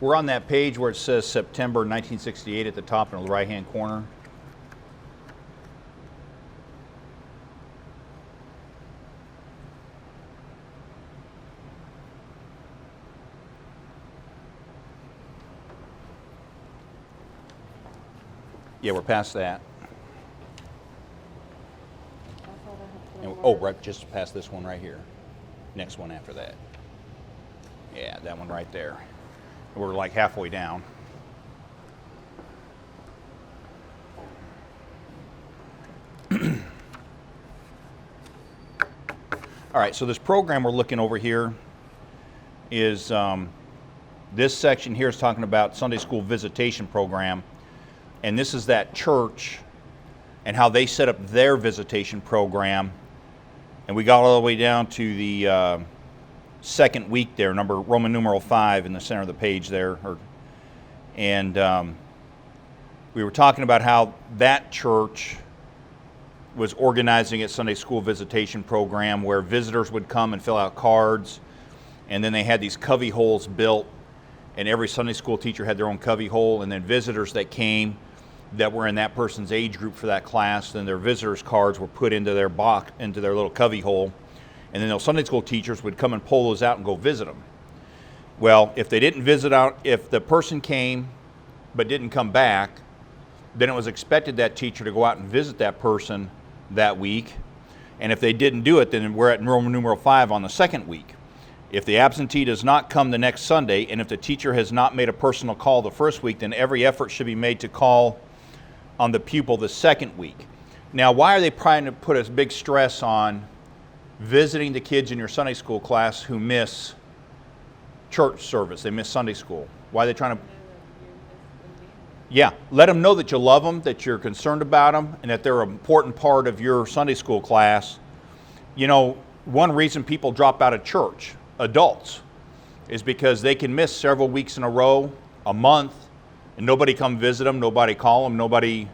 We're on that page where it says September 1968 at the top in the right-hand corner. Yeah, we're past that. And, oh, right, just past this one right here. Next one after that. Yeah, that one right there. We're like halfway down. All right, so this program we're looking over here is, this section here is talking about Sunday School Visitation Program. And this is that church and how they set up their visitation program. And we got all the way down to the second week there, Roman numeral 5 in the center of the page there. And we were talking about how that church was organizing its Sunday School Visitation Program where visitors would come and fill out cards. And then they had these cubby holes built. And every Sunday school teacher had their own cubby hole. And then visitors that came that were in that person's age group for that class, then their visitors cards were put into their box, into their little cubby hole, and then those Sunday school teachers would come and pull those out and go visit them. Well, if they didn't visit out, if the person came but didn't come back, then it was expected that teacher to go out and visit that person that week, and if they didn't do it, then we're at Roman numeral 5 on the second week. If the absentee does not come the next Sunday, and if the teacher has not made a personal call the first week, then every effort should be made to call on the pupil the second week. Now, why are they trying to put a big stress on visiting the kids in your Sunday school class who miss church service, they miss Sunday school? Why are they trying to? Yeah, let them know that you love them, that you're concerned about them, and that they're an important part of your Sunday school class. You know, one reason people drop out of church, adults, is because they can miss several weeks in a row, a month, and nobody come visit them, nobody call them, nobody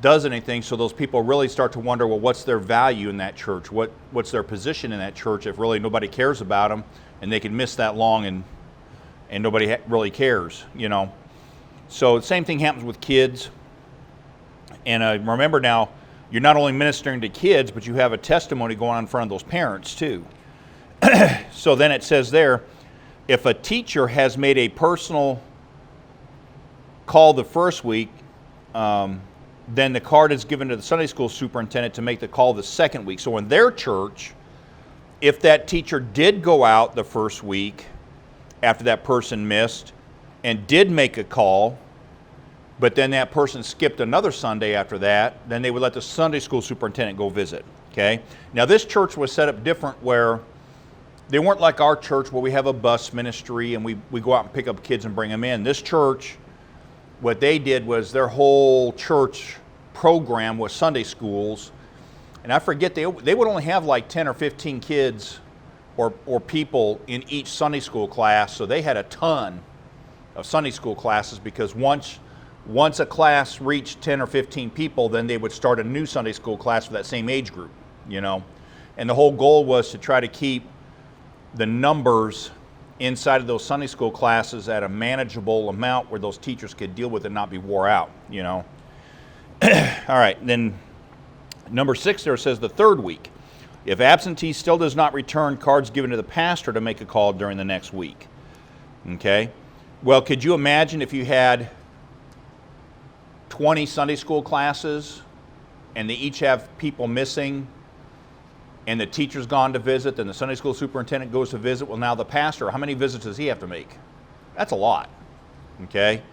does anything. So those people really start to wonder, well, what's their value in that church? What's their position in that church if really nobody cares about them and they can miss that long and nobody really cares, you know? So the same thing happens with kids. And remember now, you're not only ministering to kids, but you have a testimony going on in front of those parents too. So then it says there, if a teacher has made a personal call the first week, then the card is given to the Sunday school superintendent to make the call the second week. So in their church, if that teacher did go out the first week after that person missed and did make a call, but then that person skipped another Sunday after that, then they would let the Sunday school superintendent go visit. Okay? Now this church was set up different where they weren't like our church where we have a bus ministry and we go out and pick up kids and bring them in. This church, what they did was their whole church program was Sunday schools. And I forget, they would only have like 10 or 15 kids or people in each Sunday school class. So they had a ton of Sunday school classes because once a class reached 10 or 15 people, then they would start a new Sunday school class for that same age group, you know. And the whole goal was to try to keep the numbers inside of those Sunday school classes at a manageable amount where those teachers could deal with it and not be wore out, you know. All right, then number 6 there says the third week. If absentee still does not return, cards given to the pastor to make a call during the next week. Okay? Well, could you imagine if you had 20 Sunday school classes and they each have people missing and the teacher's gone to visit, then the Sunday school superintendent goes to visit. Well, now the pastor, how many visits does he have to make? That's a lot, okay?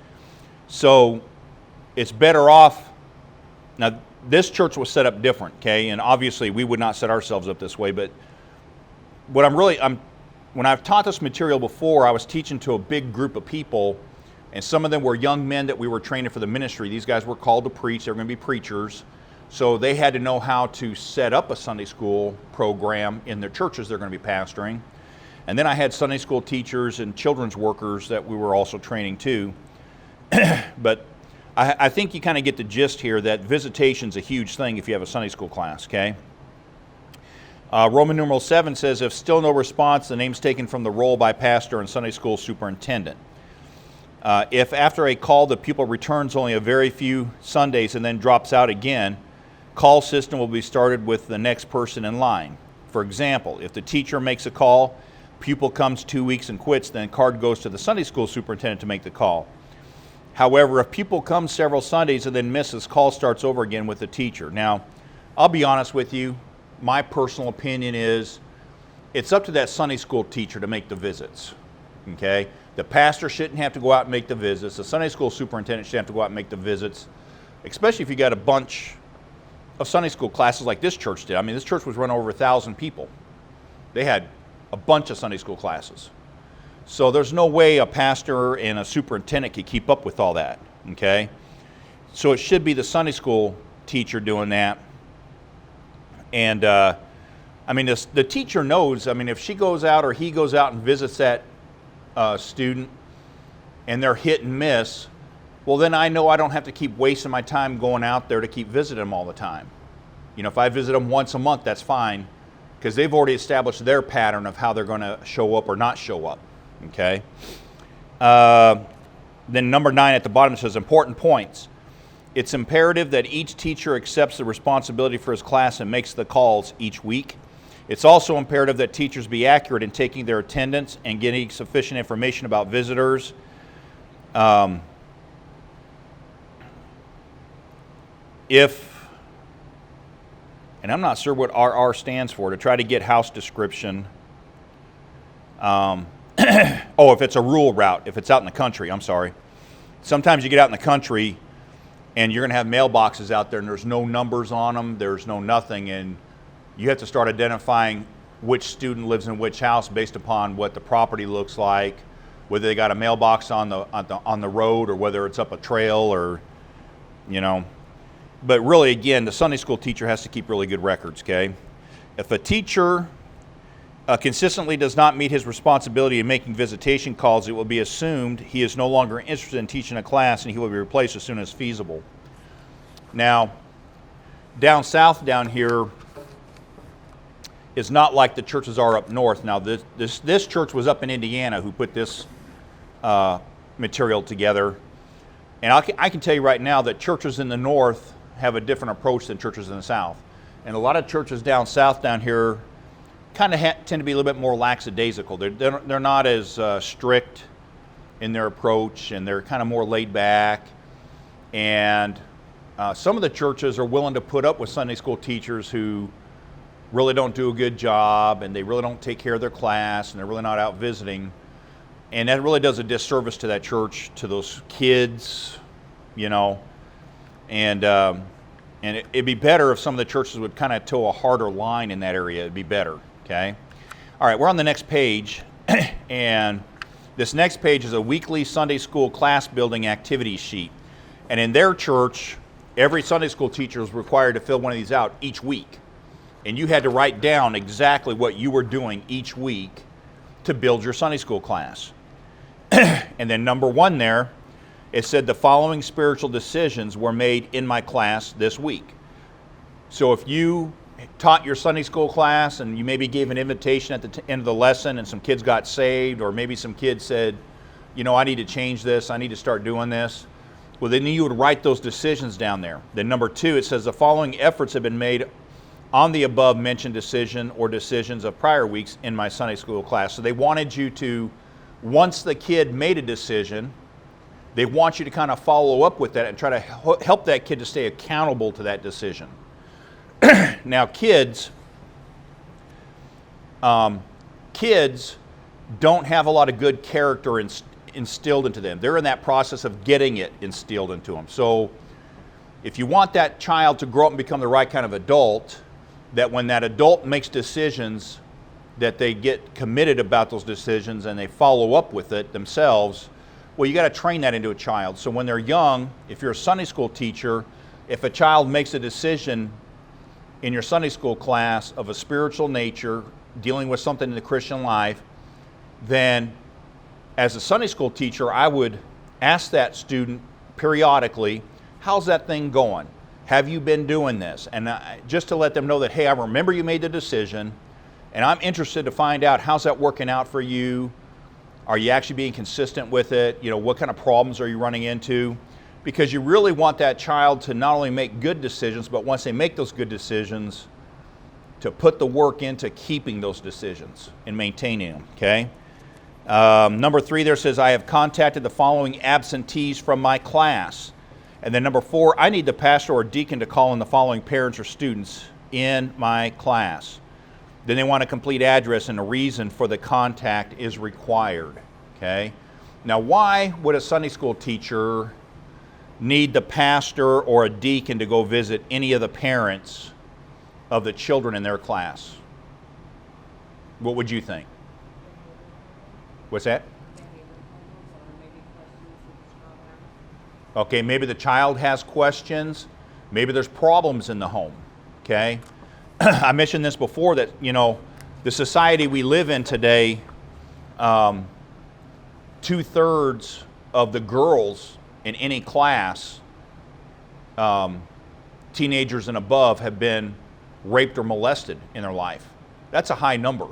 So it's better off. Now, this church was set up different, okay? And obviously we would not set ourselves up this way, but what when I've taught this material before, I was teaching to a big group of people, and some of them were young men that we were training for the ministry. These guys were called to preach. They were going to be preachers. So they had to know how to set up a Sunday school program in their churches they're going to be pastoring. And then I had Sunday school teachers and children's workers that we were also training too. But I think you kind of get the gist here that visitation's a huge thing if you have a Sunday school class, okay? Roman numeral 7 says, if still no response, the name's taken from the roll by pastor and Sunday school superintendent. If after a call the pupil returns only a very few Sundays and then drops out again, call system will be started with the next person in line. For example, if the teacher makes a call, pupil comes 2 weeks and quits, then card goes to the Sunday school superintendent to make the call. However, if pupil comes several Sundays and then misses, call starts over again with the teacher. Now, I'll be honest with you, my personal opinion is it's up to that Sunday school teacher to make the visits, okay? The pastor shouldn't have to go out and make the visits. The Sunday school superintendent should have to go out and make the visits, especially if you got a bunch of Sunday school classes like this church did. I mean, this church was running over 1,000 people. They had a bunch of Sunday school classes. So there's no way a pastor and a superintendent could keep up with all that, okay? So it should be the Sunday school teacher doing that. And, I mean, the teacher knows, I mean, if she goes out or he goes out and visits that student and they're hit and miss, well, then I know I don't have to keep wasting my time going out there to keep visiting them all the time. You know, if I visit them once a month, that's fine, because they've already established their pattern of how they're going to show up or not show up, okay? Then number 9 at the bottom, it says important points. It's imperative that each teacher accepts the responsibility for his class and makes the calls each week. It's also imperative that teachers be accurate in taking their attendance and getting sufficient information about visitors. And I'm not sure what RR stands for, to try to get house description. If it's a rural route, if it's out in the country, I'm sorry. Sometimes you get out in the country and you're going to have mailboxes out there and there's no numbers on them, there's no nothing, and you have to start identifying which student lives in which house based upon what the property looks like, whether they got a mailbox on the road or whether it's up a trail or, you know. But really, again, the Sunday school teacher has to keep really good records, okay? If a teacher consistently does not meet his responsibility in making visitation calls, it will be assumed he is no longer interested in teaching a class and he will be replaced as soon as feasible. Now, down south down here is not like the churches are up north. Now, this church was up in Indiana who put this material together. And I can tell you right now that churches in the north have a different approach than churches in the south. And a lot of churches down south down here kind of tend to be a little bit more lackadaisical. They're not as strict in their approach, and they're kind of more laid back. And some of the churches are willing to put up with Sunday school teachers who really don't do a good job, and they really don't take care of their class, and they're really not out visiting. And that really does a disservice to that church, to those kids, you know. And it'd be better if some of the churches would kind of toe a harder line in that area. It'd be better, okay? All right, we're on the next page. And this next page is a weekly Sunday school class building activity sheet. And in their church, every Sunday school teacher was required to fill one of these out each week. And you had to write down exactly what you were doing each week to build your Sunday school class. And then number 1 there, it said the following spiritual decisions were made in my class this week. So if you taught your Sunday school class and you maybe gave an invitation at the end of the lesson and some kids got saved, or maybe some kids said, you know, I need to change this, I need to start doing this, well, then you would write those decisions down there. Then number 2, it says the following efforts have been made on the above mentioned decision or decisions of prior weeks in my Sunday school class. So they wanted you to, once the kid made a decision, they want you to kind of follow up with that and try to help that kid to stay accountable to that decision. Now, kids don't have a lot of good character instilled into them. They're in that process of getting it instilled into them. So if you want that child to grow up and become the right kind of adult, that when that adult makes decisions, that they get committed about those decisions and they follow up with it themselves, well, you got to train that into a child. So when they're young, if you're a Sunday school teacher, if a child makes a decision in your Sunday school class of a spiritual nature, dealing with something in the Christian life, then as a Sunday school teacher, I would ask that student periodically, how's that thing going? Have you been doing this? And just to let them know that, hey, I remember you made the decision, and I'm interested to find out how's that working out for you. Are you actually being consistent with it? You know, what kind of problems are you running into? Because you really want that child to not only make good decisions, but once they make those good decisions, to put the work into keeping those decisions and maintaining them, okay? Number 3 there says, I have contacted the following absentees from my class. And then number 4, I need the pastor or deacon to call in the following parents or students in my class. Then they want a complete address and a reason for the contact is required, okay? Now, why would a Sunday school teacher need the pastor or a deacon to go visit any of the parents of the children in their class? What would you think? What's that? Okay, maybe the child has questions. Maybe there's problems in the home, okay? I mentioned this before that, you know, the society we live in today, 2/3 of the girls in any class, teenagers and above, have been raped or molested in their life. That's a high number.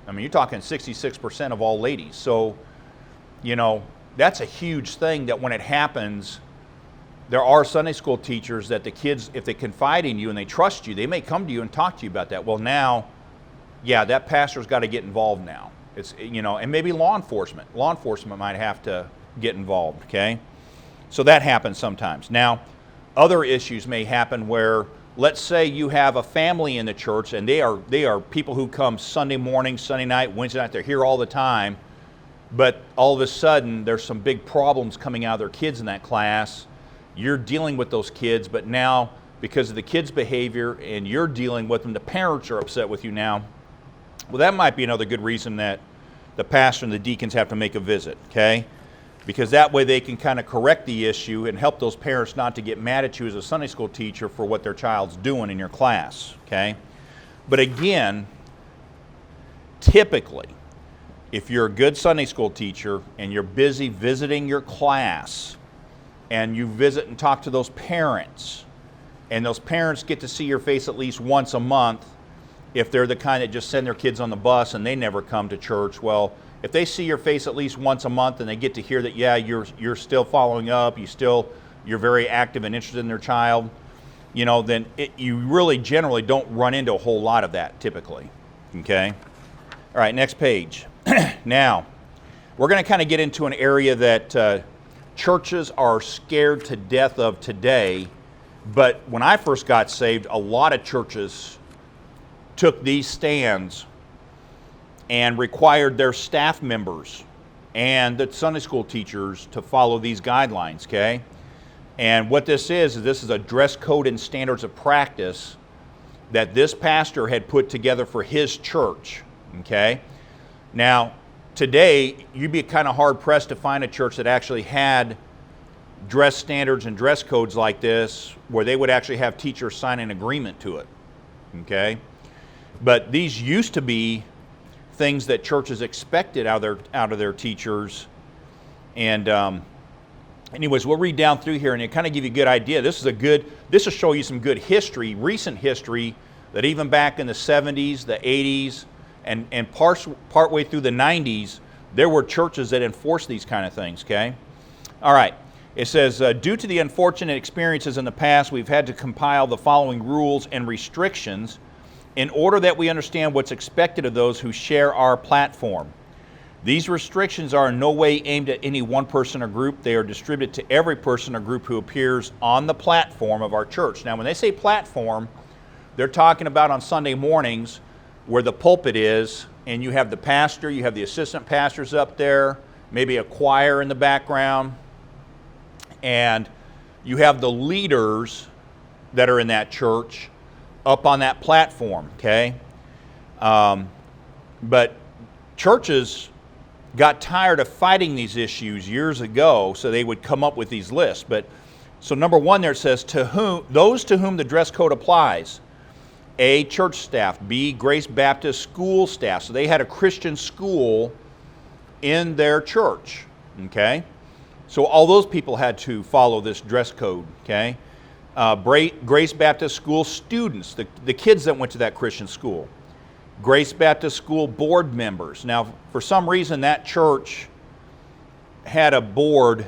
I mean, you're talking 66% of all ladies. So, you know, that's a huge thing that when it happens, there are Sunday school teachers that the kids, if they confide in you and they trust you, they may come to you and talk to you about that. Well, now, yeah, that pastor's got to get involved now. It's, you know, and maybe law enforcement. Law enforcement might have to get involved, okay? So that happens sometimes. Now, other issues may happen where, let's say you have a family in the church and they are people who come Sunday morning, Sunday night, Wednesday night, they're here all the time, but all of a sudden there's some big problems coming out of their kids in that class. You're dealing with those kids, but now because of the kids' behavior and you're dealing with them, the parents are upset with you now. Well, that might be another good reason that the pastor and the deacons have to make a visit, okay? Because that way they can kind of correct the issue and help those parents not to get mad at you as a Sunday school teacher for what their child's doing in your class, okay? But again, typically, if you're a good Sunday school teacher and you're busy visiting your class and you visit and talk to those parents, and those parents get to see your face at least once a month, if they're the kind that just send their kids on the bus and they never come to church, well, if they see your face at least once a month and they get to hear that, yeah, you're still following up, you're very active and interested in their child, you know, then you really generally don't run into a whole lot of that typically, okay? All right, next page. Now, we're going to kind of get into an area that churches are scared to death of today, but when I first got saved, a lot of churches took these stands and required their staff members and the Sunday school teachers to follow these guidelines, okay? And what this is a dress code and standards of practice that this pastor had put together for his church, okay? Now, today, you'd be kind of hard-pressed to find a church that actually had dress standards and dress codes like this where they would actually have teachers sign an agreement to it, okay? But these used to be things that churches expected out of their teachers. And anyways, we'll read down through here and it kind of give you a good idea. This will show you some good history, recent history, that even back in the 70s, the 80s, and partway through the 90s, there were churches that enforced these kind of things, okay? All right. It says, due to the unfortunate experiences in the past, we've had to compile the following rules and restrictions in order that we understand what's expected of those who share our platform. These restrictions are in no way aimed at any one person or group. They are distributed to every person or group who appears on the platform of our church. Now, when they say platform, they're talking about on Sunday mornings where the pulpit is, and you have the pastor, you have the assistant pastors up there, maybe a choir in the background, and you have the leaders that are in that church up on that platform, okay? But churches got tired of fighting these issues years ago, so they would come up with these lists. But so number 1 there, it says, those to whom the dress code applies. A, church staff. B, Grace Baptist school staff. So they had a Christian school in their church, okay? So all those people had to follow this dress code, okay? Grace Baptist school students, the kids that went to that Christian school. Grace Baptist school board members. Now, for some reason, that church had a board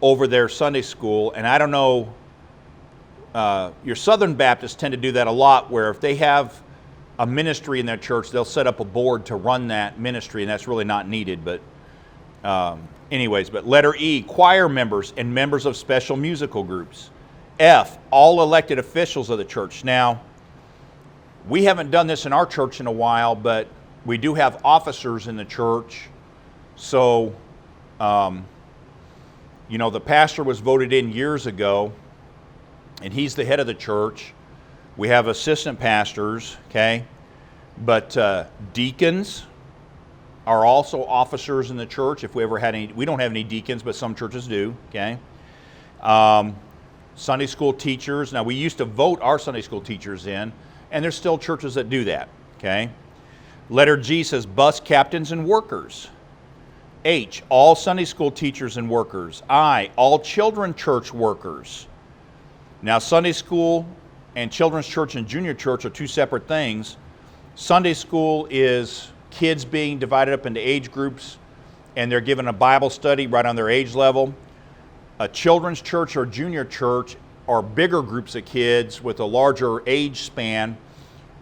over their Sunday school, and I don't know, your Southern Baptists tend to do that a lot, where if they have a ministry in their church, they'll set up a board to run that ministry, and that's really not needed. But anyways, but letter E, choir members and members of special musical groups. F, all elected officials of the church. Now, we haven't done this in our church in a while, but we do have officers in the church. So, the pastor was voted in years ago, and he's the head of the church. We have assistant pastors, okay? But deacons are also officers in the church. If we ever had any, we don't have any deacons, but some churches do, okay? Sunday school teachers. Now, we used to vote our Sunday school teachers in, and there's still churches that do that, okay? Letter G says bus captains and workers. H, all Sunday school teachers and workers. I, all children's church workers. Now, Sunday school and children's church and junior church are two separate things. Sunday school is kids being divided up into age groups, and they're given a Bible study right on their age level. A children's church or junior church are bigger groups of kids with a larger age span,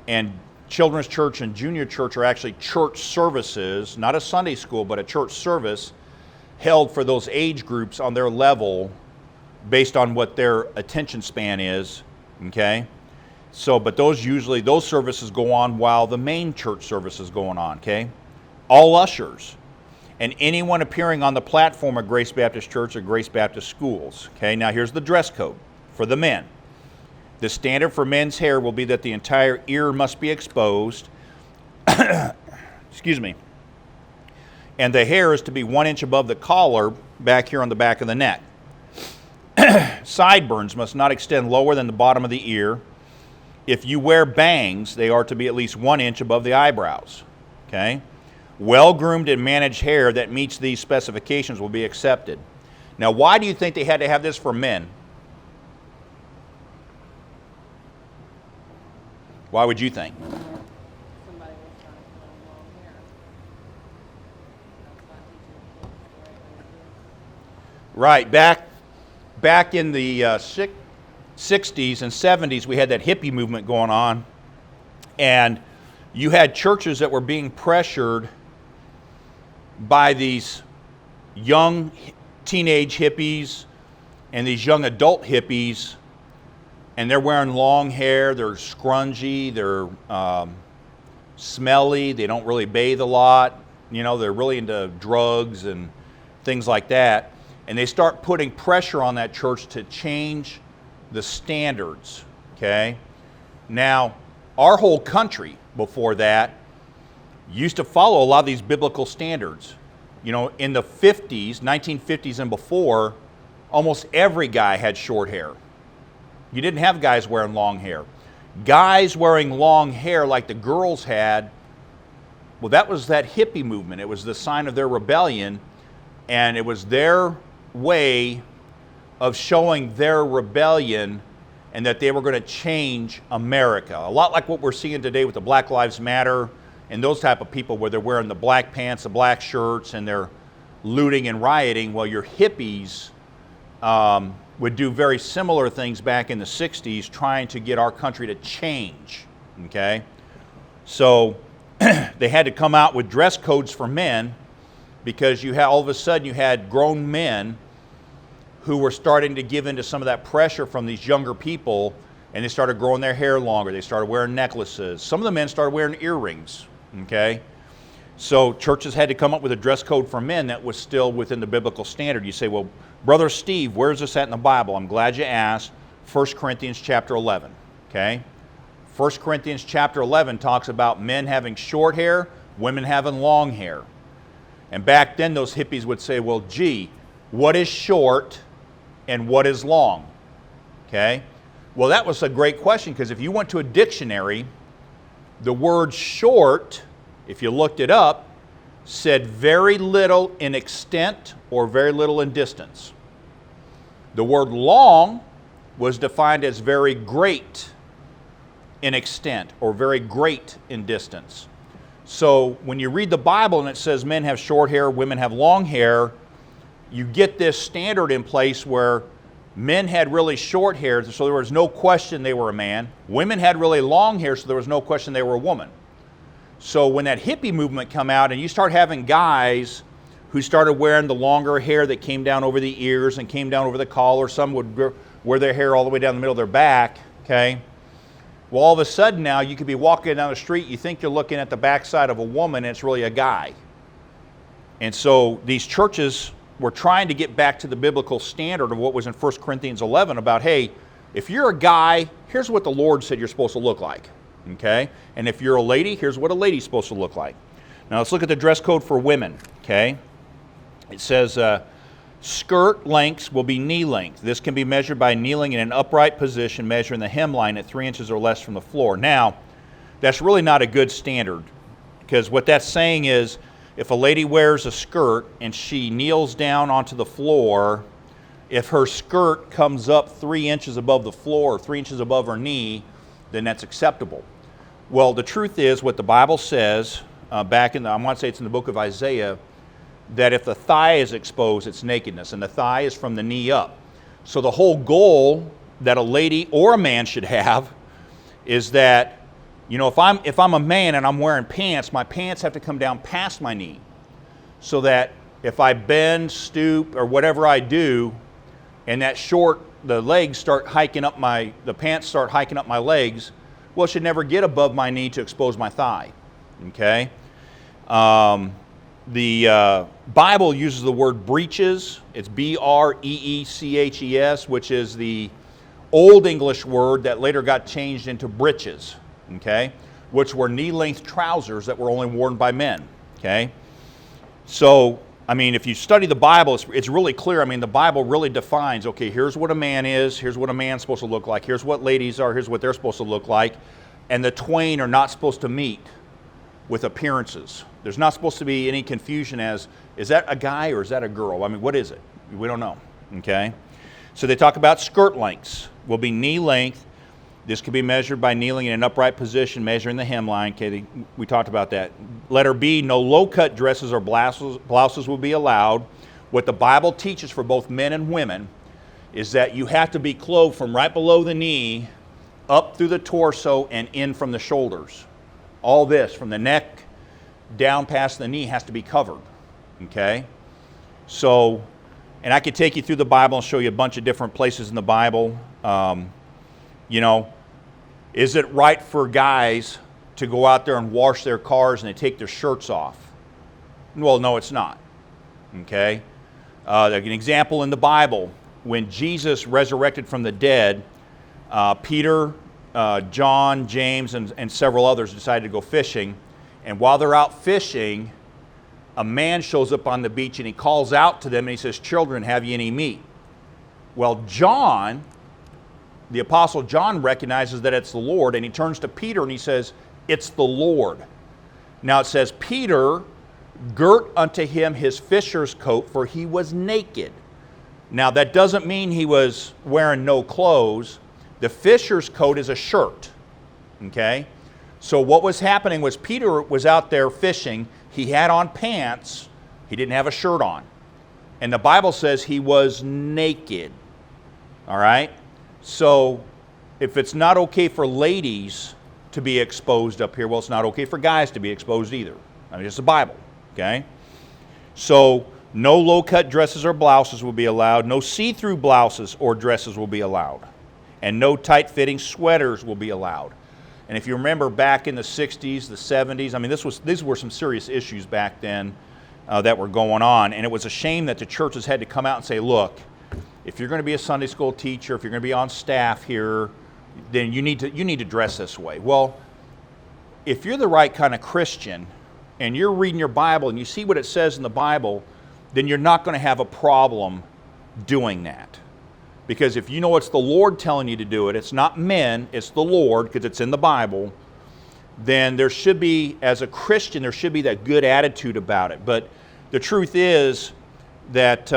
and children's church and junior church are actually church services, not a Sunday school, but a church service held for those age groups on their level based on what their attention span is, okay? So, but those services go on while the main church service is going on, okay? All ushers and anyone appearing on the platform of Grace Baptist Church or Grace Baptist Schools, okay? Now here's the dress code for the men. The standard for men's hair will be that the entire ear must be exposed. Excuse me. And the hair is to be 1 inch above the collar back here on the back of the neck. Sideburns must not extend lower than the bottom of the ear. If you wear bangs, they are to be at least 1 inch above the eyebrows. Okay? Well-groomed and managed hair that meets these specifications will be accepted. Now, why do you think they had to have this for men? Why would you think? Somebody was trying to put on long hair. That's not teaching the right way to do it. Right. Back in the 60s and 70s, we had that hippie movement going on, and you had churches that were being pressured by these young teenage hippies and these young adult hippies, and they're wearing long hair, they're scrungy, they're smelly, they don't really bathe a lot, they're really into drugs and things like that. And they start putting pressure on that church to change the standards, okay? Now, our whole country before that used to follow a lot of these biblical standards. In the 50s, 1950s and before, almost every guy had short hair. You didn't have guys wearing long hair. Guys wearing long hair like the girls had, well, that was that hippie movement. It was the sign of their rebellion, and it was their way of showing their rebellion and that they were going to change America. A lot like what we're seeing today with the Black Lives Matter and those type of people where they're wearing the black pants, the black shirts, and they're looting and rioting. Well, your hippies would do very similar things back in the 60s trying to get our country to change, okay? So they had to come out with dress codes for men because all of a sudden you had grown men who were starting to give into some of that pressure from these younger people, and they started growing their hair longer. They started wearing necklaces. Some of the men started wearing earrings, okay? So churches had to come up with a dress code for men that was still within the biblical standard. You say, well, Brother Steve, where's this at in the Bible? I'm glad you asked. 1 Corinthians chapter 11, okay? 1 Corinthians chapter 11 talks about men having short hair, women having long hair. And back then those hippies would say, well, gee, what is short and what is long? Okay? Well, that was a great question, because if you went to a dictionary, the word short, if you looked it up, said very little in extent or very little in distance. The word long was defined as very great in extent or very great in distance. So when you read the Bible and it says men have short hair, women have long hair, you get this standard in place where men had really short hair, so there was no question they were a man. Women had really long hair, so there was no question they were a woman. So when that hippie movement come out and you start having guys who started wearing the longer hair that came down over the ears and came down over the collar, some would wear their hair all the way down the middle of their back, okay? Well, all of a sudden now you could be walking down the street, you think you're looking at the backside of a woman, and it's really a guy. And so these churches were trying to get back to the biblical standard of what was in 1 Corinthians 11 about, hey, if you're a guy, here's what the Lord said you're supposed to look like, okay? And if you're a lady, here's what a lady's supposed to look like. Now let's look at the dress code for women, okay? It says skirt lengths will be knee length. This can be measured by kneeling in an upright position, measuring the hemline at 3 inches or less from the floor. Now, that's really not a good standard, because what that's saying is if a lady wears a skirt and she kneels down onto the floor, if her skirt comes up 3 inches above the floor or 3 inches above her knee, then that's acceptable. Well, the truth is what the Bible says back in the, I want to say it's in the book of Isaiah, that if the thigh is exposed, it's nakedness, and the thigh is from the knee up. So the whole goal that a lady or a man should have is that, you know, if I'm a man and I'm wearing pants, my pants have to come down past my knee, so that if I bend, stoop, or whatever I do, and the legs start hiking up the pants start hiking up my legs, well, it should never get above my knee to expose my thigh, okay? The Bible uses the word breeches. It's breeches, which is the Old English word that later got changed into breeches, okay, which were knee-length trousers that were only worn by men, okay? So, I mean, if you study the Bible, it's really clear. I mean, the Bible really defines, okay, here's what a man is, here's what a man's supposed to look like, here's what ladies are, here's what they're supposed to look like, and the twain are not supposed to meet with appearances. There's not supposed to be any confusion as, is that a guy or is that a girl? I mean, what is it? We don't know, okay? So they talk about skirt lengths. Will be knee length. This can be measured by kneeling in an upright position, measuring the hemline. Okay, we talked about that. Letter B, no low-cut dresses or blouses will be allowed. What the Bible teaches for both men and women is that you have to be clothed from right below the knee up through the torso and in from the shoulders. All this, from the neck down past the knee, has to be covered, okay? So, and I could take you through the Bible and show you a bunch of different places in the Bible. You know, is it right for guys to go out there and wash their cars and they take their shirts off? Well, no, it's not, okay? Like an example in the Bible, when Jesus resurrected from the dead, Peter, John, James, and several others decided to go fishing. And while they're out fishing, a man shows up on the beach and he calls out to them and he says, "Children, have you any meat?" Well, John, the Apostle John, recognizes that it's the Lord, and he turns to Peter and he says, "It's the Lord." Now it says, Peter girt unto him his fisher's coat, for he was naked. Now that doesn't mean he was wearing no clothes. The fisher's coat is a shirt, okay? So what was happening was Peter was out there fishing. He had on pants. He didn't have a shirt on. And the Bible says he was naked, all right? So if it's not okay for ladies to be exposed up here, well, it's not okay for guys to be exposed either. I mean, it's the Bible, okay? So no low-cut dresses or blouses will be allowed. No see-through blouses or dresses will be allowed. And no tight-fitting sweaters will be allowed. And if you remember back in the 60s, the 70s, I mean, these were some serious issues back then that were going on. And it was a shame that the churches had to come out and say, look, if you're going to be a Sunday school teacher, if you're going to be on staff here, then you need to dress this way. Well, if you're the right kind of Christian and you're reading your Bible and you see what it says in the Bible, then you're not going to have a problem doing that. Because if you know it's the Lord telling you to do it, it's not men, it's the Lord, because it's in the Bible, then there should be, as a Christian, there should be that good attitude about it. But the truth is that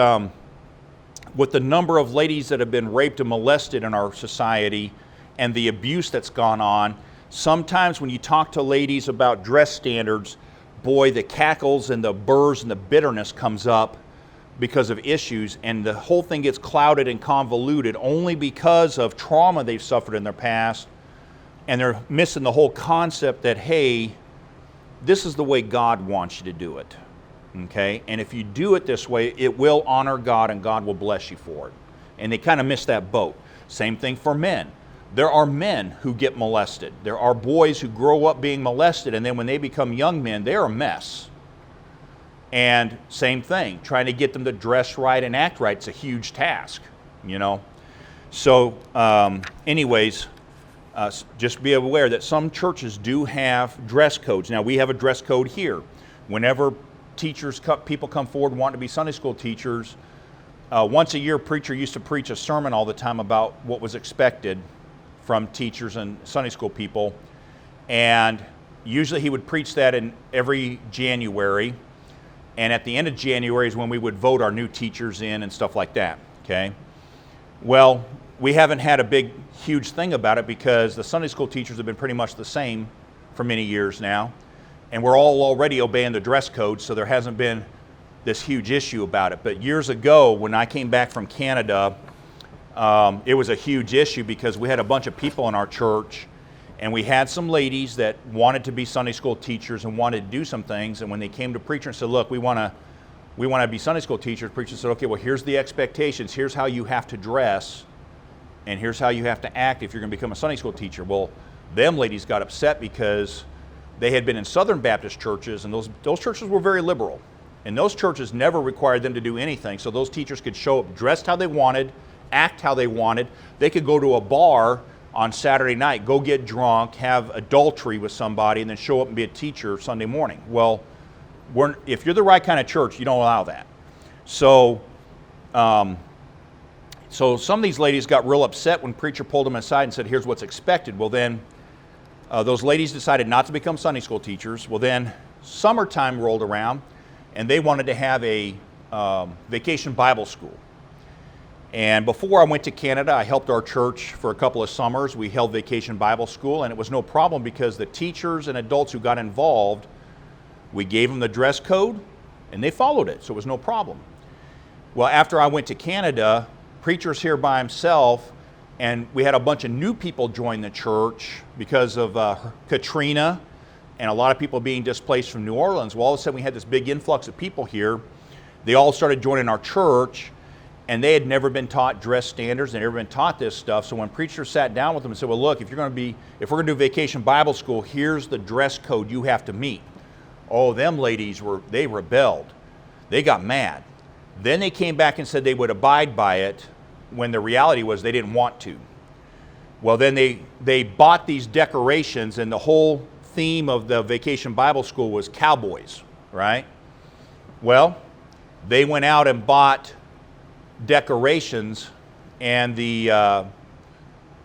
with the number of ladies that have been raped and molested in our society and the abuse that's gone on, sometimes when you talk to ladies about dress standards, boy, the cackles and the burrs and the bitterness comes up. because of issues, and the whole thing gets clouded and convoluted only because of trauma they've suffered in their past, and they're missing the whole concept that, hey, this is the way God wants you to do it, okay? And if you do it this way, it will honor God and God will bless you for it. And they kind of miss that boat. Same thing for men. There are men who get molested. There are boys who grow up being molested, and then when they become young men, they're a mess. And same thing, trying to get them to dress right and act right, it's a huge task, you know. So anyways, just be aware that some churches do have dress codes. Now, we have a dress code here. Whenever people come forward and want to be Sunday school teachers, once a year, a preacher used to preach a sermon all the time about what was expected from teachers and Sunday school people. And usually he would preach that in every January. And at the end of January is when we would vote our new teachers in and stuff like that, okay? Well, we haven't had a big, huge thing about it because the Sunday school teachers have been pretty much the same for many years now. And we're all already obeying the dress code, so there hasn't been this huge issue about it. But years ago, when I came back from Canada, it was a huge issue because we had a bunch of people in our church, and we had some ladies that wanted to be Sunday school teachers and wanted to do some things. And when they came to preacher and said, look, we want to be Sunday school teachers, preacher said, okay, well, here's the expectations. Here's how you have to dress, and here's how you have to act if you're going to become a Sunday school teacher. Well, them ladies got upset because they had been in Southern Baptist churches, and those churches were very liberal. And those churches never required them to do anything, so those teachers could show up dressed how they wanted, act how they wanted. They could go to a bar on Saturday night, go get drunk, have adultery with somebody, and then show up and be a teacher Sunday morning. Well, if you're the right kind of church, you don't allow that. So some of these ladies got real upset when preacher pulled them aside and said, here's what's expected. Well, then those ladies decided not to become Sunday school teachers. Well, then summertime rolled around, and they wanted to have a vacation Bible school. And before I went to Canada, I helped our church for a couple of summers. We held vacation Bible school, and it was no problem because the teachers and adults who got involved, we gave them the dress code, and they followed it, so it was no problem. Well, after I went to Canada, preacher's here by himself, and we had a bunch of new people join the church because of Katrina and a lot of people being displaced from New Orleans. Well, all of a sudden we had this big influx of people here. They all started joining our church, and they had never been taught dress standards. They never been taught this stuff. So when preacher sat down with them and said, well, look, if we're going to do vacation Bible school, here's the dress code you have to meet. Oh, them ladies they rebelled. They got mad. Then they came back and said they would abide by it when the reality was they didn't want to. Well, then they bought these decorations, and the whole theme of the vacation Bible school was cowboys, right? Well, they went out and bought decorations, and yeah,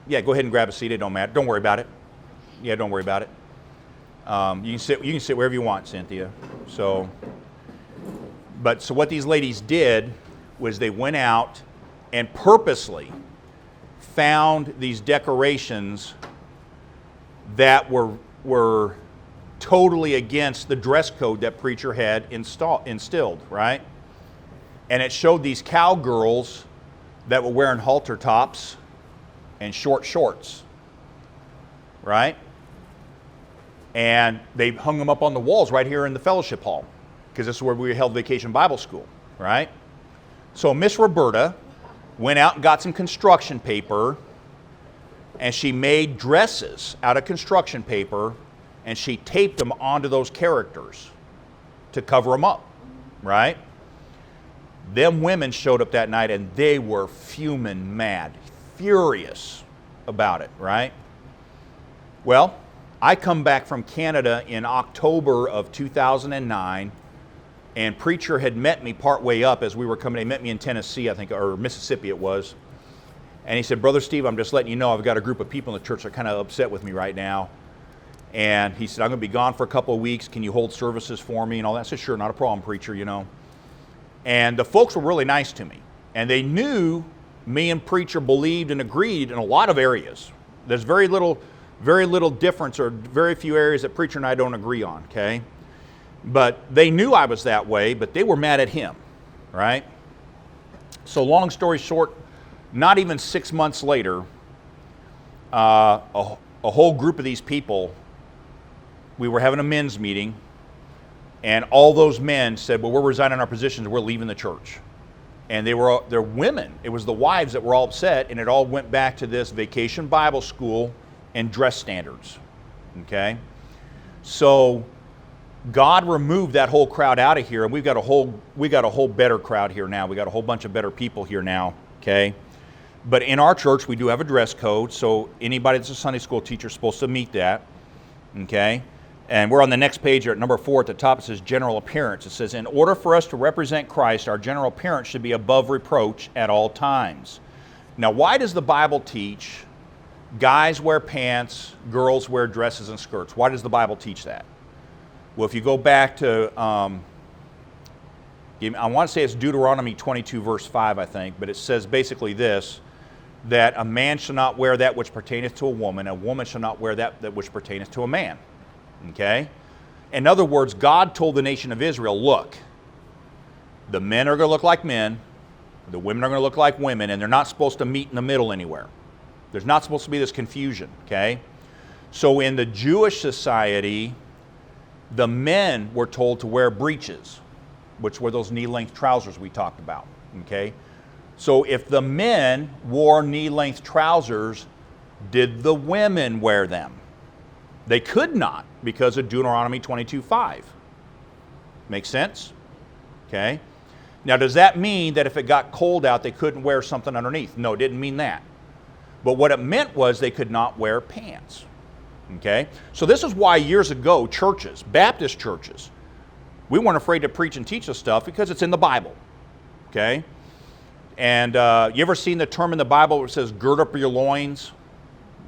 go ahead and grab a seat. It don't matter. Don't worry about it. Yeah, don't worry about it. You can sit wherever you want, Cynthia. So what these ladies did was they went out and purposely found these decorations that were totally against the dress code that preacher had instilled, right? And it showed these cowgirls that were wearing halter tops and short shorts, right? And they hung them up on the walls right here in the fellowship hall, because this is where we held vacation Bible school, right? So Miss Roberta went out and got some construction paper, and she made dresses out of construction paper, and she taped them onto those characters to cover them up, right? Them women showed up that night, and they were fuming mad, furious about it, right? Well, I come back from Canada in October of 2009, and preacher had met me partway up as we were coming. He met me in Tennessee, I think, or Mississippi it was. And he said, Brother Steve, I'm just letting you know I've got a group of people in the church that are kind of upset with me right now. And he said, I'm going to be gone for a couple of weeks. Can you hold services for me and all that? I said, sure, not a problem, preacher, you know. And the folks were really nice to me. And they knew me and preacher believed and agreed in a lot of areas. There's very little difference, or very few areas that preacher and I don't agree on, okay? But they knew I was that way, but they were mad at him, right? So long story short, not even 6 months later, a whole group of these people, we were having a men's meeting, and all those men said, well, we're resigning our positions, we're leaving the church. And they're women. It was the wives that were all upset, and it all went back to this vacation Bible school and dress standards. Okay? So God removed that whole crowd out of here, and we got a whole better crowd here now. We got a whole bunch of better people here now. Okay? But in our church, we do have a dress code, so anybody that's a Sunday school teacher is supposed to meet that. Okay? And we're on the next page here at number 4 at the top. It says general appearance. It says, in order for us to represent Christ, our general appearance should be above reproach at all times. Now, why does the Bible teach guys wear pants, girls wear dresses and skirts? Why does the Bible teach that? Well, if you go back to, I want to say it's Deuteronomy 22, verse 5, I think, but it says basically this, that a man shall not wear that which pertaineth to a woman shall not wear that which pertaineth to a man. Okay? In other words, God told the nation of Israel, look, the men are going to look like men, the women are going to look like women, and they're not supposed to meet in the middle anywhere. There's not supposed to be this confusion, okay? So in the Jewish society, the men were told to wear breeches, which were those knee-length trousers we talked about, okay? So if the men wore knee-length trousers, did the women wear them? They could not because of Deuteronomy 22:5. Make sense? Okay. Now, does that mean that if it got cold out, they couldn't wear something underneath? No, it didn't mean that. But what it meant was they could not wear pants. Okay. So this is why years ago, churches, Baptist churches, we weren't afraid to preach and teach this stuff because it's in the Bible. Okay. And you ever seen the term in the Bible where it says, gird up your loins?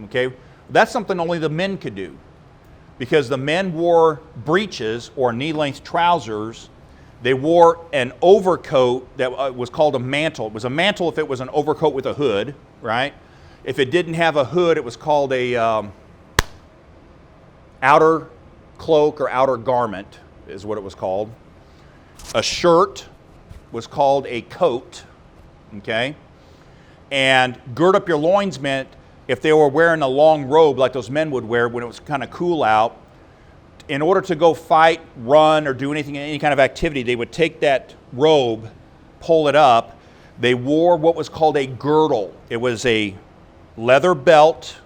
Okay. That's something only the men could do. Because the men wore breeches or knee-length trousers. They wore an overcoat that was called a mantle. It was a mantle if it was an overcoat with a hood, right? If it didn't have a hood, it was called a outer cloak or outer garment is what it was called. A shirt was called a coat, okay? And gird up your loins meant if they were wearing a long robe like those men would wear when it was kind of cool out, in order to go fight, run, or do anything, any kind of activity, they would take that robe, pull it up. They wore what was called a girdle. It was a leather belt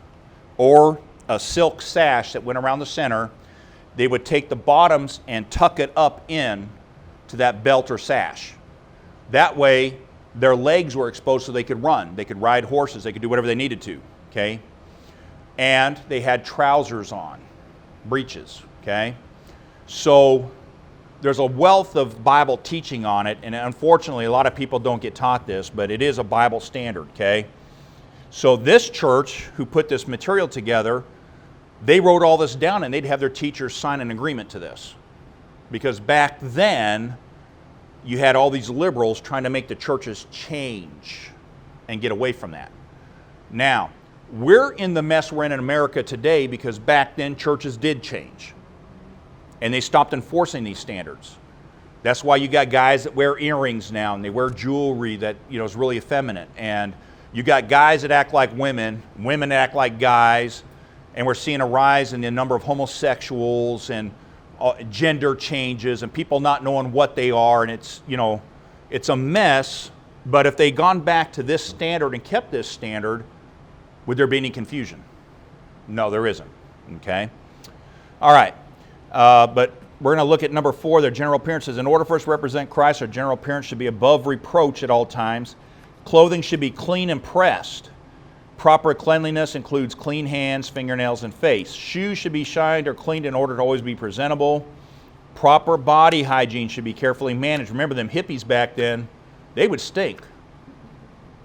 or a silk sash that went around the center. They would take the bottoms and tuck it up in to that belt or sash. That way, their legs were exposed so they could run. They could ride horses. They could do whatever they needed to. Okay, and they had trousers on, breeches, okay? So there's a wealth of Bible teaching on it, and unfortunately a lot of people don't get taught this, but it is a Bible standard, okay? So this church who put this material together, they wrote all this down and they'd have their teachers sign an agreement to this. Because back then, you had all these liberals trying to make the churches change and get away from that. Now, we're in the mess we're in America today because back then churches did change. And they stopped enforcing these standards. That's why you got guys that wear earrings now and they wear jewelry that is really effeminate. And you got guys that act like women, women that act like guys, and we're seeing a rise in the number of homosexuals and gender changes and people not knowing what they are, and it's a mess. But if they'd gone back to this standard and kept this standard, would there be any confusion? No, there isn't. Okay? All right. But we're going to look at number 4, their general appearances. In order for us to represent Christ, our general appearance should be above reproach at all times. Clothing should be clean and pressed. Proper cleanliness includes clean hands, fingernails, and face. Shoes should be shined or cleaned in order to always be presentable. Proper body hygiene should be carefully managed. Remember them hippies back then, they would stink.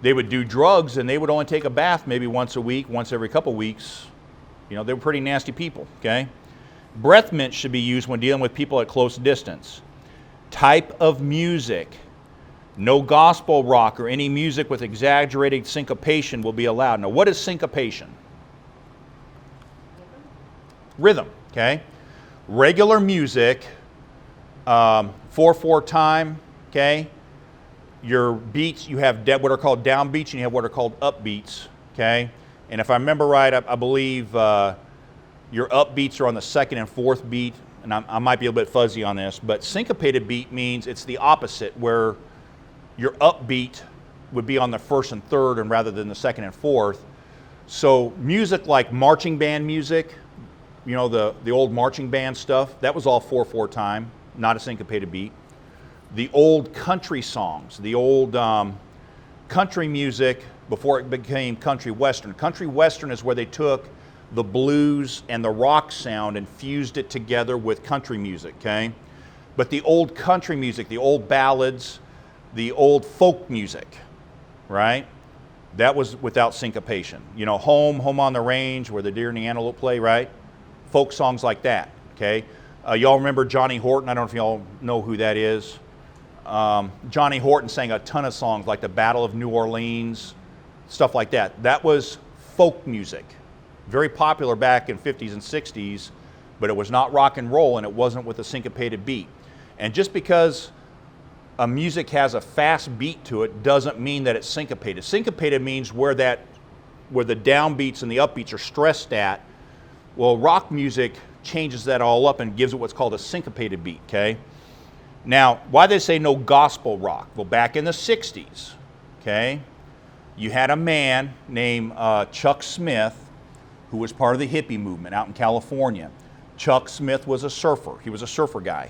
They would do drugs and they would only take a bath maybe once a week, once every couple weeks. They were pretty nasty people, okay? Breath mints should be used when dealing with people at close distance. Type of music. No gospel rock or any music with exaggerated syncopation will be allowed. Now, what is syncopation? Rhythm, okay? Regular music, 4/4 time, okay? your beats, you have what are called down beats and you have what are called up beats, okay? And if I remember right, I believe your up beats are on the second and fourth beat, and I might be a little bit fuzzy on this, but syncopated beat means it's the opposite, where your upbeat would be on the first and third and rather than the second and fourth. So music like marching band music, you know, the old marching band stuff, that was all 4/4 time, not a syncopated beat. The old country songs, the old country music before it became country western. Country western is where they took the blues and the rock sound and fused it together with country music, okay? But the old country music, the old ballads, the old folk music, right? That was without syncopation. You know, Home on the Range, where the deer and the antelope play, right? Folk songs like that, okay? Y'all remember Johnny Horton? I don't know if y'all know who that is. Johnny Horton sang a ton of songs like the Battle of New Orleans, stuff like that. That was folk music. Very popular back in 50s and 60s, but it was not rock and roll and it wasn't with a syncopated beat. And just because a music has a fast beat to it doesn't mean that it's syncopated. Syncopated means where the downbeats and the upbeats are stressed at. Well, rock music changes that all up and gives it what's called a syncopated beat, okay? Now, why they say no gospel rock? Well, back in the 60s, okay, you had a man named Chuck Smith who was part of the hippie movement out in California. Chuck Smith was a surfer. He was a surfer guy.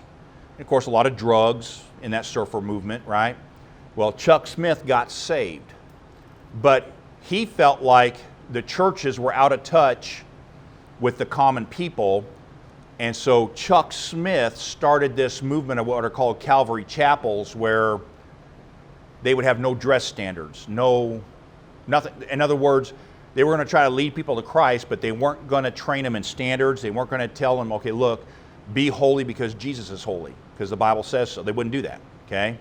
And of course, a lot of drugs in that surfer movement, right? Well, Chuck Smith got saved, but he felt like the churches were out of touch with the common people, and so Chuck Smith started this movement of what are called Calvary chapels, where they would have no dress standards, nothing. In other words, they were going to try to lead people to Christ, but they weren't going to train them in standards. They weren't going to tell them, okay, look, be holy because Jesus is holy, because the Bible says so. They wouldn't do that, okay?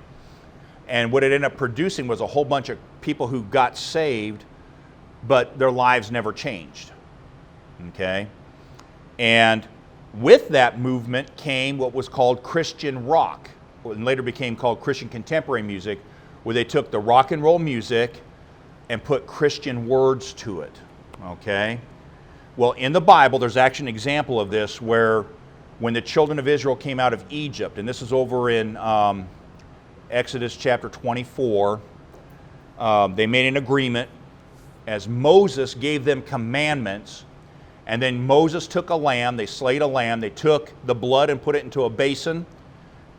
And what it ended up producing was a whole bunch of people who got saved, but their lives never changed, okay? And with that movement came what was called Christian rock, and later became called Christian contemporary music, where they took the rock and roll music and put Christian words to it, okay? Well, in the Bible, there's actually an example of this where when the children of Israel came out of Egypt, and this is over in Exodus chapter 24, they made an agreement as Moses gave them commandments, and then Moses took a lamb, they slayed a lamb, they took the blood and put it into a basin,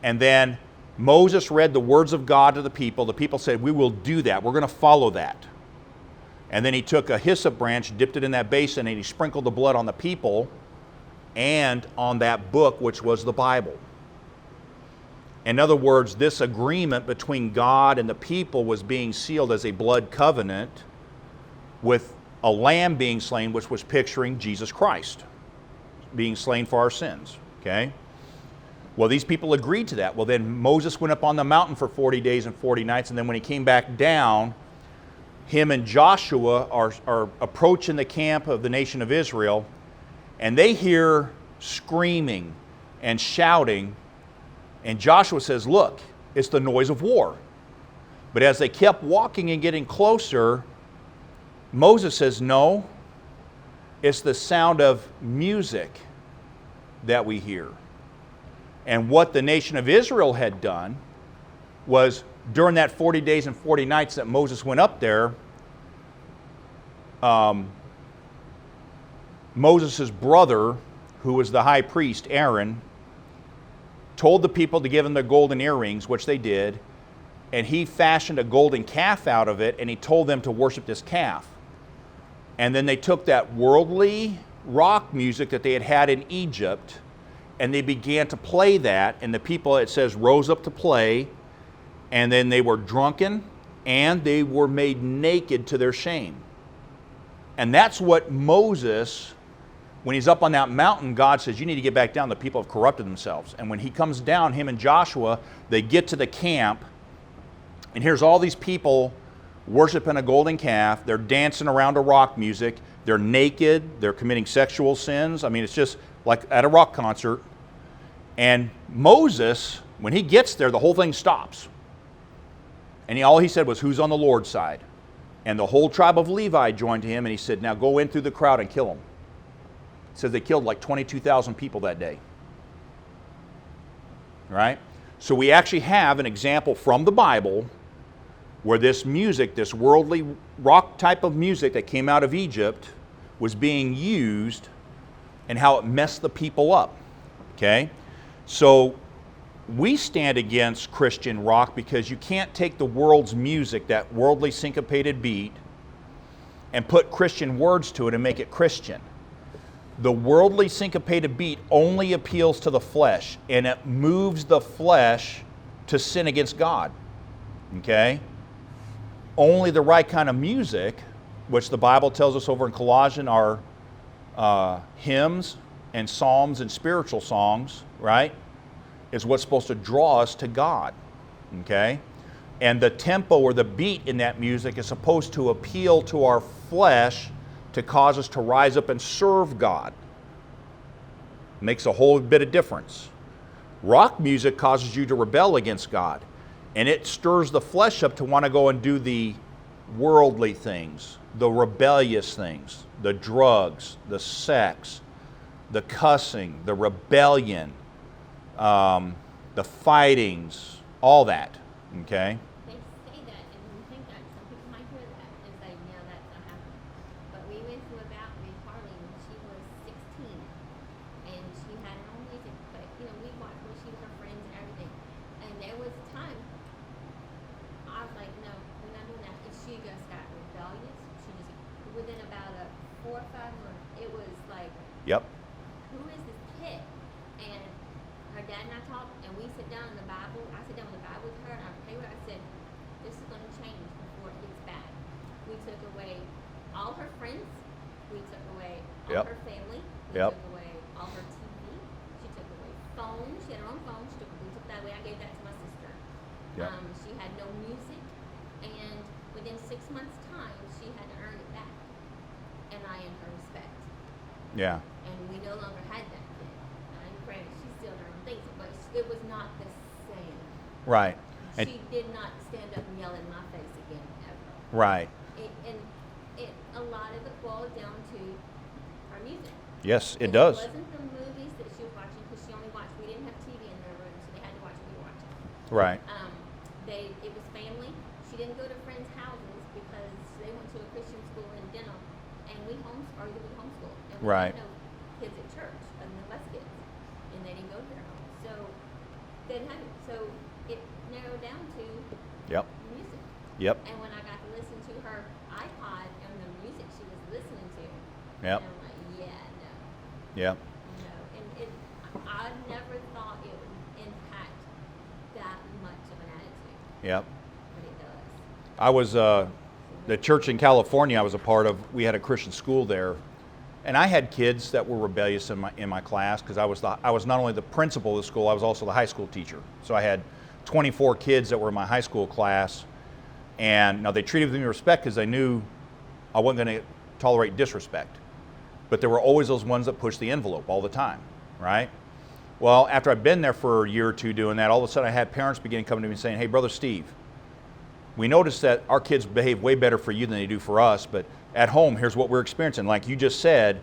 and then Moses read the words of God to the people. The people said, we will do that, we're going to follow that. And then he took a hyssop branch, dipped it in that basin, and he sprinkled the blood on the people and on that book, which was the Bible. In other words, this agreement between God and the people was being sealed as a blood covenant with a lamb being slain, which was picturing Jesus Christ being slain for our sins, okay? Well, these people agreed to that. Well, then Moses went up on the mountain for 40 days and 40 nights, and then when he came back down, him and Joshua are approaching the camp of the nation of Israel, and they hear screaming and shouting, and Joshua says, look, it's the noise of war. But as they kept walking and getting closer, Moses says, no, it's the sound of music that we hear. And what the nation of Israel had done was during that 40 days and 40 nights that Moses went up there, Moses' brother, who was the high priest, Aaron, told the people to give him their golden earrings, which they did, and he fashioned a golden calf out of it, and he told them to worship this calf. And then they took that worldly rock music that they had had in Egypt, and they began to play that, and the people, it says, rose up to play, and then they were drunken, and they were made naked to their shame. And that's what Moses, when he's up on that mountain, God says, you need to get back down. The people have corrupted themselves. And when he comes down, him and Joshua, they get to the camp, and here's all these people worshiping a golden calf. They're dancing around to rock music. They're naked. They're committing sexual sins. I mean, it's just like at a rock concert. And Moses, when he gets there, the whole thing stops. And all he said was, who's on the Lord's side? And the whole tribe of Levi joined him, and he said, now go in through the crowd and kill them. It says they killed like 22,000 people that day. Right? So we actually have an example from the Bible where this music, this worldly rock type of music that came out of Egypt, was being used and how it messed the people up. Okay? So we stand against Christian rock because you can't take the world's music, that worldly syncopated beat, and put Christian words to it and make it Christian. The worldly syncopated beat only appeals to the flesh, and it moves the flesh to sin against God. Okay? Only the right kind of music, which the Bible tells us over in Colossians are hymns and psalms and spiritual songs, right, is what's supposed to draw us to God. Okay? And the tempo or the beat in that music is supposed to appeal to our flesh to cause us to rise up and serve God. Makes a whole bit of difference. Rock music causes you to rebel against God, and it stirs the flesh up to want to go and do the worldly things, the rebellious things, the drugs, the sex, the cussing, the rebellion, the fightings, all that. Okay? They say that, and you think that some people might hear that and say, no, that's not happening. But we went through a bout with Harley when she was 16, and she had her own music. But we watched when she was her friends and everything. And there was a time I was like, no, we're not doing that. And she just got rebellious. She just within about 4 or 5 months, it was like, Yep. who is this kid? And her dad and I talked, and we sit down in the Bible. I sit down with the Bible with her, and I pray with her. I said, this is going to change before it gets bad. We took away all her friends. We took away all Yep. her family. We Yep. took away all her TV. She took away phones. She had her own phone. We took that away. I gave that to my sister. Yep. She had no music, and within 6 months' time, she had to earn it back. And I earned her respect. Yeah. And we no longer had that kid. And granted, she's still in her own things, but it was not the same. Right. And, She did not stand up and yell in my face again, ever. right. A lot of it boiled down to our music. Yes, it And does. It wasn't the movies that she was watching, because she only watched. We didn't have TV in their room, so they had to watch what we were watching. Right. It was family. She didn't go to friends' houses because they went to a Christian school in Denham, and we homeschooled. And we Right. had no kids at church, other than less kids, and they didn't go to their homes. So they didn't have it. So it narrowed down to Yep. music. Yep. And when I got to listen to her iPod and the music she was listening to, Yep. and I'm like, yeah, no. Yep. No, and I never thought it would impact that much of an attitude, Yep. but it does. I was the church in California I was a part of. We had a Christian school there, and I had kids that were rebellious in my class because I was not only the principal of the school, I was also the high school teacher. So I had 24 kids that were in my high school class, and now they treated me with respect because they knew I wasn't going to tolerate disrespect. But there were always those ones that pushed the envelope all the time, right? Well, after I'd been there for a year or two doing that, all of a sudden I had parents begin coming to me saying, hey, Brother Steve, we noticed that our kids behave way better for you than they do for us, but at home, here's what we're experiencing. Like you just said,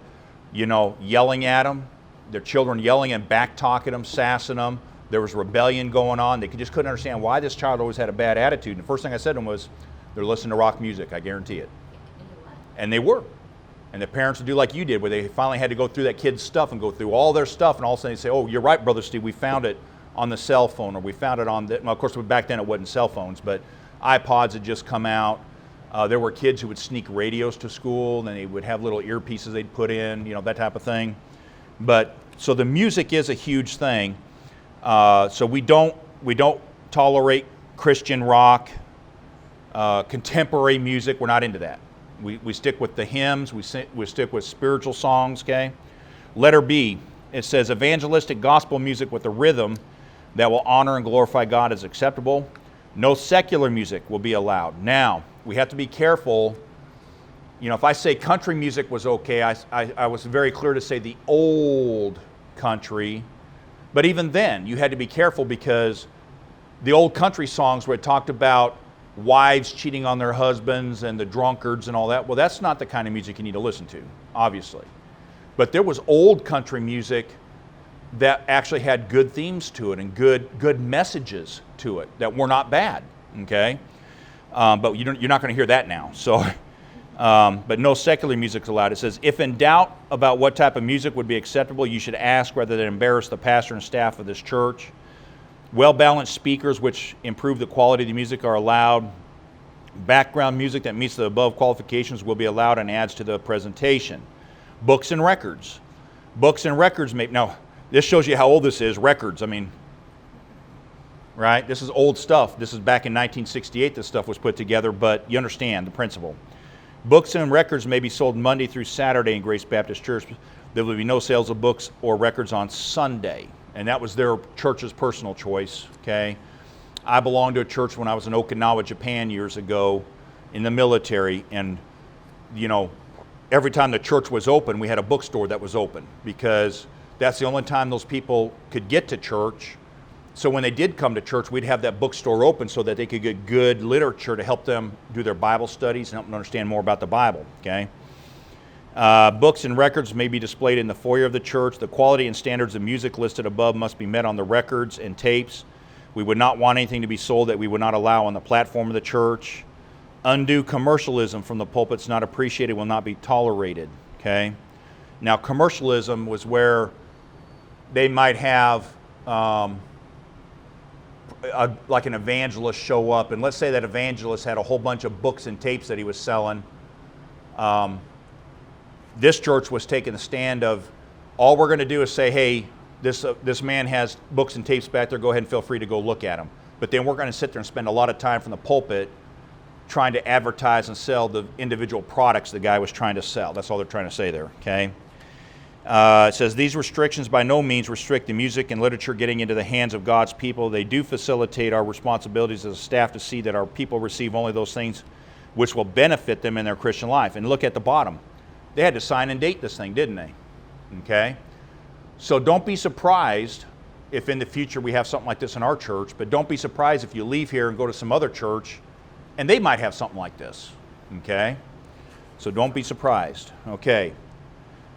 yelling at them, their children yelling and back-talking them, sassing them. There was rebellion going on. They just couldn't understand why this child always had a bad attitude. And the first thing I said to them was, they're listening to rock music, I guarantee it. And it was. And they were. And the parents would do like you did, where they finally had to go through that kid's stuff and go through all their stuff, and all of a sudden they say, oh, you're right, Brother Steve, we found it on the cell phone, or we found it on well, of course, back then it wasn't cell phones, but iPods had just come out. There were kids who would sneak radios to school, and they would have little earpieces they'd put in, that type of thing. But, so the music is a huge thing. So we don't tolerate Christian rock, contemporary music. We're not into that. We stick with the hymns. We stick with spiritual songs. Okay. Letter B. It says evangelistic gospel music with a rhythm that will honor and glorify God is acceptable. No secular music will be allowed. Now we have to be careful. If I say country music was okay, I was very clear to say the old country. But even then, you had to be careful because the old country songs where it talked about wives cheating on their husbands and the drunkards and all that. Well, that's not the kind of music you need to listen to, obviously. But there was old country music that actually had good themes to it and good messages to it that were not bad, okay? But you're not going to hear that now. So, but no secular music is allowed. It says, if in doubt about what type of music would be acceptable, you should ask rather than embarrass the pastor and staff of this church. Well-balanced speakers which improve the quality of the music are allowed. Background music that meets the above qualifications will be allowed and adds to the presentation. Books and records. Books and records now, this shows you how old this is, records. I mean, right? This is old stuff. This is back in 1968 this stuff was put together, but you understand the principle. Books and records may be sold Monday through Saturday in Grace Baptist Church. There will be no sales of books or records on Sunday. And that was their church's personal choice, okay? I belonged to a church when I was in Okinawa, Japan years ago in the military, and, you know, every time the church was open, we had a bookstore that was open because that's the only time those people could get to church. So when they did come to church, we'd have that bookstore open so that they could get good literature to help them do their Bible studies and help them understand more about the Bible, okay? Books and records may be displayed in the foyer of the church. The quality and standards of music listed above must be met on the records and tapes. We would not want anything to be sold that we would not allow on the platform of the church. Undue commercialism from the pulpits not appreciated will not be tolerated, okay? Now, commercialism was where they might have like an evangelist show up, and let's say that evangelist had a whole bunch of books and tapes that he was selling. This church was taking the stand of, all we're going to do is say, hey, this man has books and tapes back there, go ahead and feel free to go look at them. But then we're going to sit there and spend a lot of time from the pulpit trying to advertise and sell the individual products the guy was trying to sell. That's all they're trying to say there, okay? It says, these restrictions by no means restrict the music and literature getting into the hands of God's people. They do facilitate our responsibilities as a staff to see that our people receive only those things which will benefit them in their Christian life. And look at the bottom. They had to sign and date this thing, didn't they? Okay? So don't be surprised if in the future we have something like this in our church, but don't be surprised if you leave here and go to some other church and they might have something like this. Okay? So don't be surprised. Okay.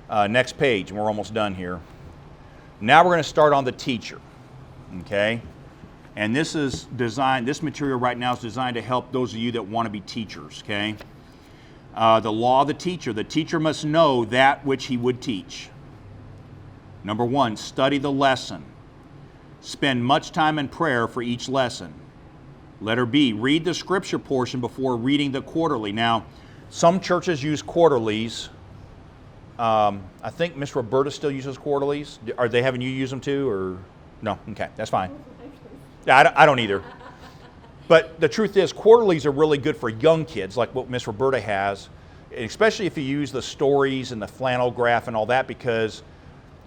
Next page, and we're almost done here. Now we're going to start on the teacher. Okay? And this is designed, this material right now is designed to help those of you that want to be teachers. Okay? The law of the teacher must know that which he would teach. Number 1, study the lesson. Spend much time in prayer for each lesson. Letter B, read the scripture portion before reading the quarterly. Now, some churches use quarterlies. I think Miss Roberta still uses quarterlies. Are they having you use them too, or no? Okay, that's fine. Yeah, I don't either. But the truth is, quarterlies are really good for young kids, like what Miss Roberta has, especially if you use the stories and the flannel graph and all that, because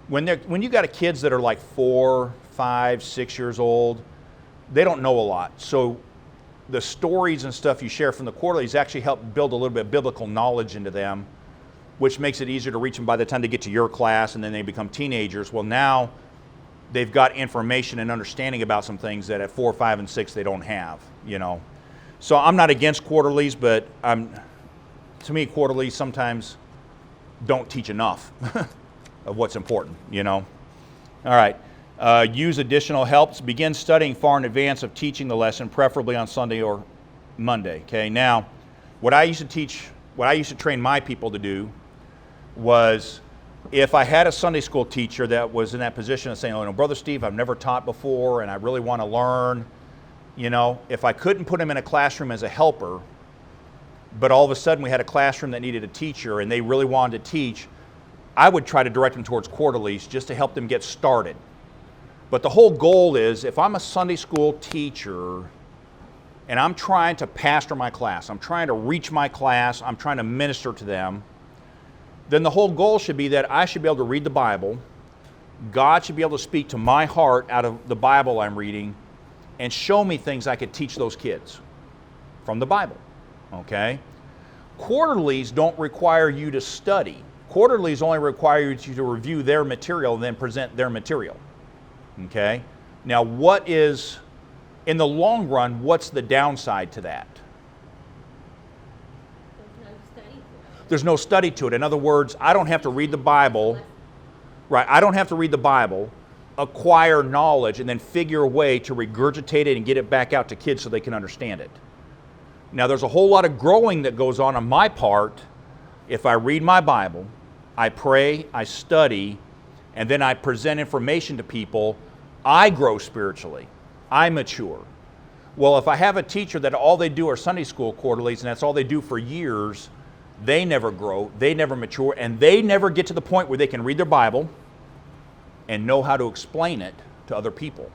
when you got kids that are like 4, 5, 6 years old, they don't know a lot. So the stories and stuff you share from the quarterlies actually help build a little bit of biblical knowledge into them, which makes it easier to reach them by the time they get to your class and then they become teenagers. Well, now they've got information and understanding about some things that at 4, 5, and 6 they don't have, you know. So I'm not against quarterlies, but to me, quarterlies sometimes don't teach enough of what's important, you know. All right. Use additional helps. Begin studying far in advance of teaching the lesson, preferably on Sunday or Monday. Okay. Now, what I used to train my people to do was, if I had a Sunday school teacher that was in that position of saying, oh, no, Brother Steve, I've never taught before and I really want to learn, you know, if I couldn't put him in a classroom as a helper, but all of a sudden we had a classroom that needed a teacher and they really wanted to teach, I would try to direct them towards quarterlies just to help them get started. But the whole goal is, if I'm a Sunday school teacher and I'm trying to pastor my class, I'm trying to reach my class, I'm trying to minister to them, then the whole goal should be that I should be able to read the Bible, God should be able to speak to my heart out of the Bible I'm reading and show me things I could teach those kids from the Bible, okay? Quarterlies don't require you to study. Quarterlies only require you to review their material and then present their material, okay? Now, what is In the long run, what's the downside to that? There's no study to it. There's no study to it. In other words, I don't have to read the Bible. Right, I don't have to read the Bible, acquire knowledge, and then figure a way to regurgitate it and get it back out to kids so they can understand it. Now, there's a whole lot of growing that goes on my part if I read my Bible, I pray, I study, and then I present information to people. I grow spiritually. I mature. Well, if I have a teacher that all they do are Sunday school quarterlies, and that's all they do for years, they never grow, they never mature, and they never get to the point where they can read their Bible and know how to explain it to other people.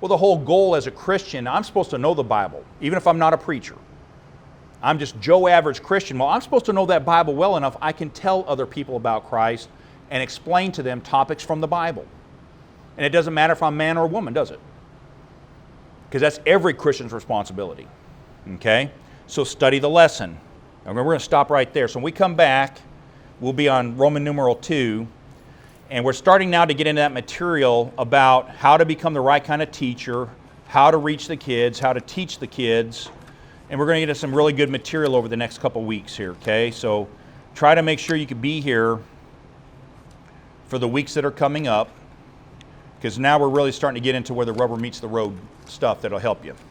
Well, the whole goal as a Christian, I'm supposed to know the Bible, even if I'm not a preacher. I'm just Joe average Christian. Well, I'm supposed to know that Bible well enough I can tell other people about Christ and explain to them topics from the Bible. And it doesn't matter if I'm man or woman, does it? Because that's every Christian's responsibility. Okay? So study the lesson. Now, we're going to stop right there. So when we come back, we'll be on Roman numeral 2. And we're starting now to get into that material about how to become the right kind of teacher, how to reach the kids, how to teach the kids. And we're going to get into some really good material over the next couple weeks here, okay? So try to make sure you can be here for the weeks that are coming up, because now we're really starting to get into where the rubber meets the road stuff that'll help you.